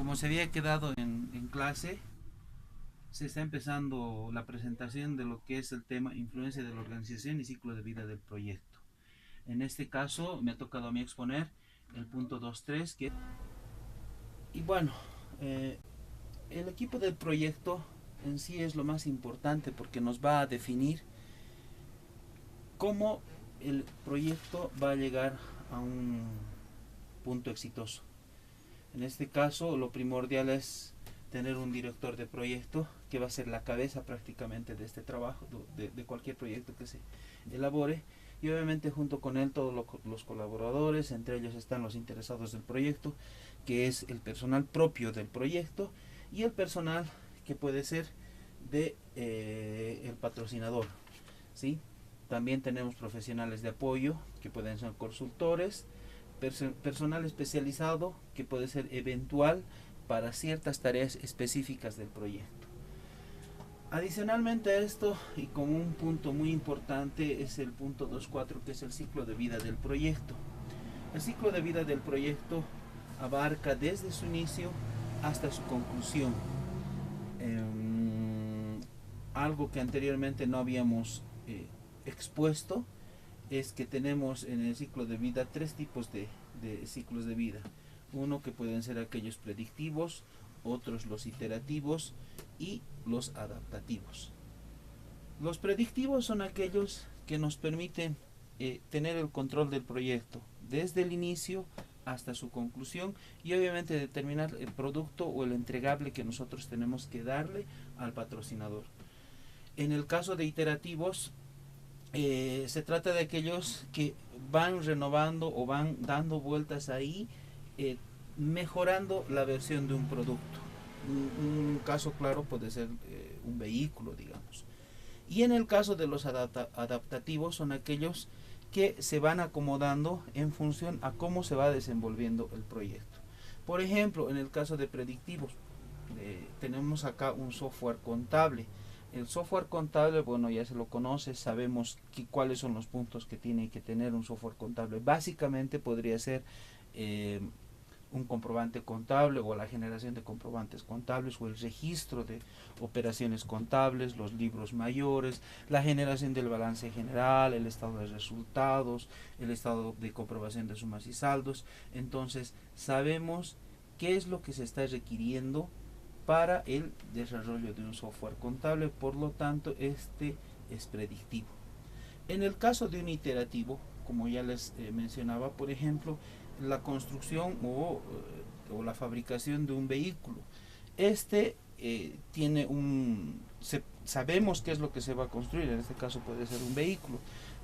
Como se había quedado en clase, se está empezando la presentación de lo que es el tema influencia de la organización y ciclo de vida del proyecto. En este caso me ha tocado a mí exponer el punto 2.3 y bueno, eh, el equipo del proyecto en sí es lo más importante porque nos va a definir cómo el proyecto va a llegar a un punto exitoso. En este caso, lo primordial es tener un director de proyecto que va a ser la cabeza prácticamente de este trabajo, de cualquier proyecto que se elabore, y obviamente junto con él todos los colaboradores, entre ellos están los interesados del proyecto, que es el personal propio del proyecto y el personal que puede ser de el patrocinador, ¿sí? También tenemos profesionales de apoyo que pueden ser consultores, personal especializado que puede ser eventual para ciertas tareas específicas del proyecto. Adicionalmente a esto, y como un punto muy importante, es el punto 2.4, que es el ciclo de vida del proyecto. El ciclo de vida del proyecto abarca desde su inicio hasta su conclusión. Algo que anteriormente no habíamos expuesto es que tenemos en el ciclo de vida tres tipos de ciclos de vida. Uno que pueden ser aquellos predictivos, otros los iterativos y los adaptativos. Los predictivos son aquellos que nos permiten tener el control del proyecto desde el inicio hasta su conclusión y obviamente determinar el producto o el entregable que nosotros tenemos que darle al patrocinador. En el caso de iterativos, se trata de aquellos que van renovando o van dando vueltas ahí, mejorando la versión de un producto. Un caso claro puede ser un vehículo, digamos. Y en el caso de los adaptativos son aquellos que se van acomodando en función a cómo se va desenvolviendo el proyecto. Por ejemplo, en el caso de predictivos, tenemos acá un software contable. El software contable, bueno, ya se lo conoce, sabemos cuáles son los puntos que tiene que tener un software contable. Básicamente podría ser un comprobante contable o la generación de comprobantes contables o el registro de operaciones contables, los libros mayores, la generación del balance general, el estado de resultados, el estado de comprobación de sumas y saldos. Entonces sabemos qué es lo que se está requiriendo para el desarrollo de un software contable, por lo tanto este es predictivo. En el caso de un iterativo, como ya les mencionaba, por ejemplo, la construcción o la fabricación de un vehículo. Este tiene sabemos qué es lo que se va a construir, en este caso puede ser un vehículo,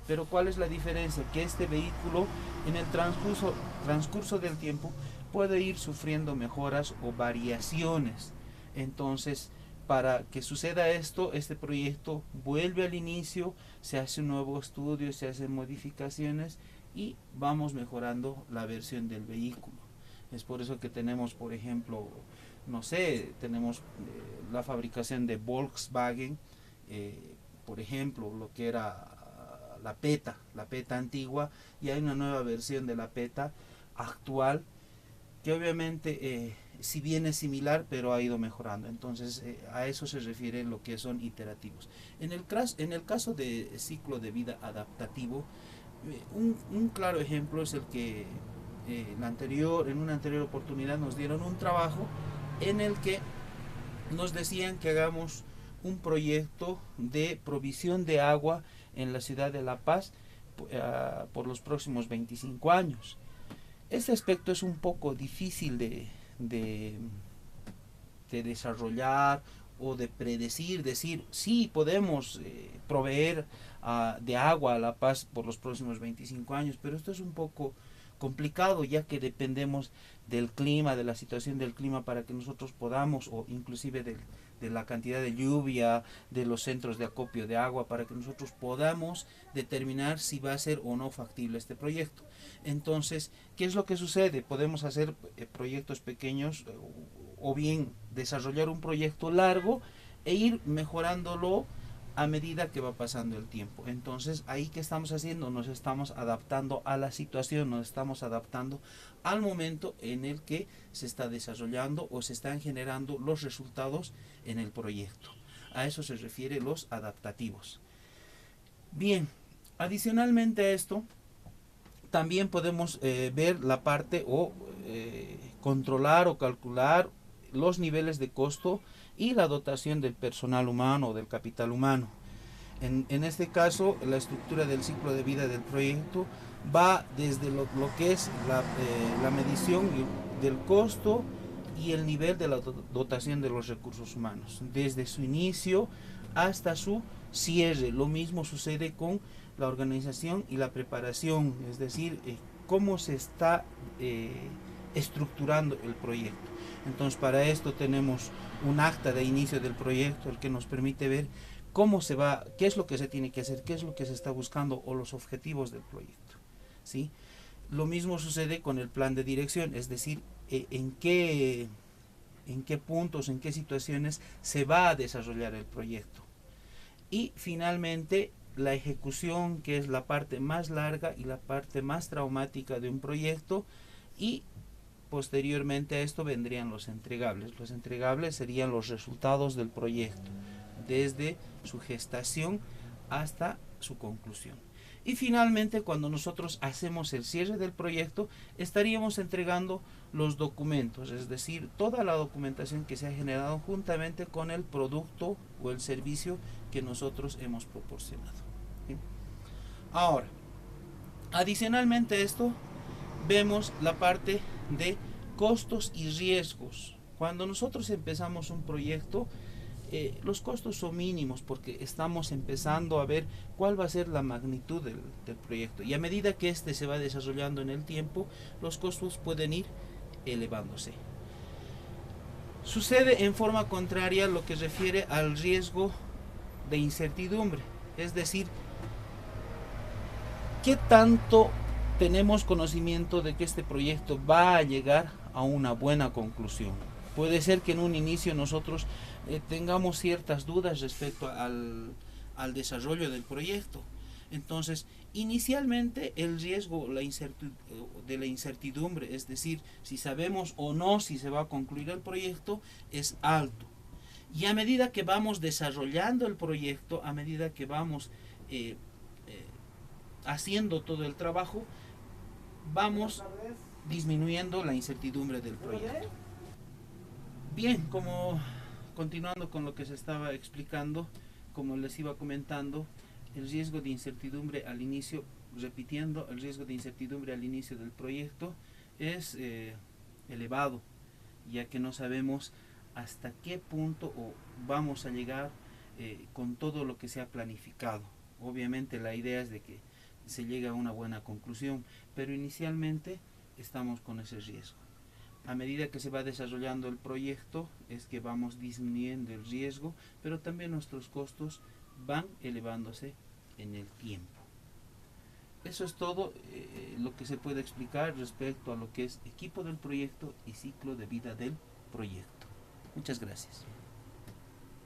pero ¿cuál es la diferencia? Que este vehículo en el transcurso del tiempo puede ir sufriendo mejoras o variaciones. Entonces, para que suceda esto, este proyecto vuelve al inicio, se hace un nuevo estudio, se hacen modificaciones y vamos mejorando la versión del vehículo. Es por eso que tenemos, por ejemplo, no sé, tenemos la fabricación de Volkswagen, por ejemplo, lo que era la PETA antigua, y hay una nueva versión de la PETA actual que obviamente si bien es similar pero ha ido mejorando. Entonces a eso se refiere lo que son iterativos. En el caso de ciclo de vida adaptativo, un claro ejemplo es el que en una anterior oportunidad nos dieron un trabajo en el que nos decían que hagamos un proyecto de provisión de agua en la ciudad de La Paz por los próximos 25 años. Este aspecto es un poco difícil de, de desarrollar o de predecir, decir, sí, podemos proveer de agua a La Paz por los próximos 25 años, pero esto es un poco complicado ya que dependemos del clima, de la situación del clima para que nosotros podamos, o inclusive de la cantidad de lluvia, de los centros de acopio de agua, para que nosotros podamos determinar si va a ser o no factible este proyecto. Entonces, ¿qué es lo que sucede? Podemos hacer proyectos pequeños o bien desarrollar un proyecto largo e ir mejorándolo a medida que va pasando el tiempo. Entonces, ahí que estamos haciendo, nos estamos adaptando a la situación, nos estamos adaptando al momento en el que se está desarrollando o se están generando los resultados en el proyecto. A eso se refiere los adaptativos. Bien, adicionalmente a esto, también podemos ver la parte o controlar o calcular los niveles de costo y la dotación del personal humano o del capital humano. En este caso, la estructura del ciclo de vida del proyecto va desde lo que es la medición del costo y el nivel de la dotación de los recursos humanos, desde su inicio hasta su cierre. Lo mismo sucede con la organización y la preparación, es decir, cómo se está estructurando el proyecto. Entonces, para esto tenemos un acta de inicio del proyecto, el que nos permite ver cómo se va, qué es lo que se tiene que hacer, qué es lo que se está buscando o los objetivos del proyecto, ¿sí? Lo mismo sucede con el plan de dirección, es decir, en qué puntos, en qué situaciones se va a desarrollar el proyecto. Y finalmente, la ejecución, que es la parte más larga y la parte más traumática de un proyecto, y posteriormente a esto vendrían los entregables. Los entregables serían los resultados del proyecto, desde su gestación hasta su conclusión. Y finalmente, cuando nosotros hacemos el cierre del proyecto, estaríamos entregando los documentos, es decir, toda la documentación que se ha generado juntamente con el producto o el servicio que nosotros hemos proporcionado. ¿Sí? Ahora, adicionalmente a esto, vemos la parte de costos y riesgos. Cuando nosotros empezamos un proyecto, los costos son mínimos porque estamos empezando a ver cuál va a ser la magnitud del proyecto, y a medida que este se va desarrollando en el tiempo, los costos pueden ir elevándose. Sucede en forma contraria lo que refiere al riesgo de incertidumbre, es decir, ¿qué tanto tenemos conocimiento de que este proyecto va a llegar a una buena conclusión? Puede ser que en un inicio nosotros tengamos ciertas dudas respecto al desarrollo del proyecto. Entonces, inicialmente el riesgo de la incertidumbre, es decir, si sabemos o no si se va a concluir el proyecto, es alto. Y a medida que vamos desarrollando el proyecto, a medida que vamos haciendo todo el trabajo, vamos disminuyendo la incertidumbre del proyecto. Bien, como continuando con lo que se estaba explicando, como les iba comentando, el riesgo de incertidumbre al inicio, repitiendo, el riesgo de incertidumbre al inicio del proyecto es elevado, ya que no sabemos hasta qué punto vamos a llegar con todo lo que se ha planificado. Obviamente la idea es de que se llegue a una buena conclusión, pero inicialmente estamos con ese riesgo. A medida que se va desarrollando el proyecto es que vamos disminuyendo el riesgo, pero también nuestros costos van elevándose en el tiempo. Eso es todo lo que se puede explicar respecto a lo que es equipo del proyecto y ciclo de vida del proyecto. Muchas gracias.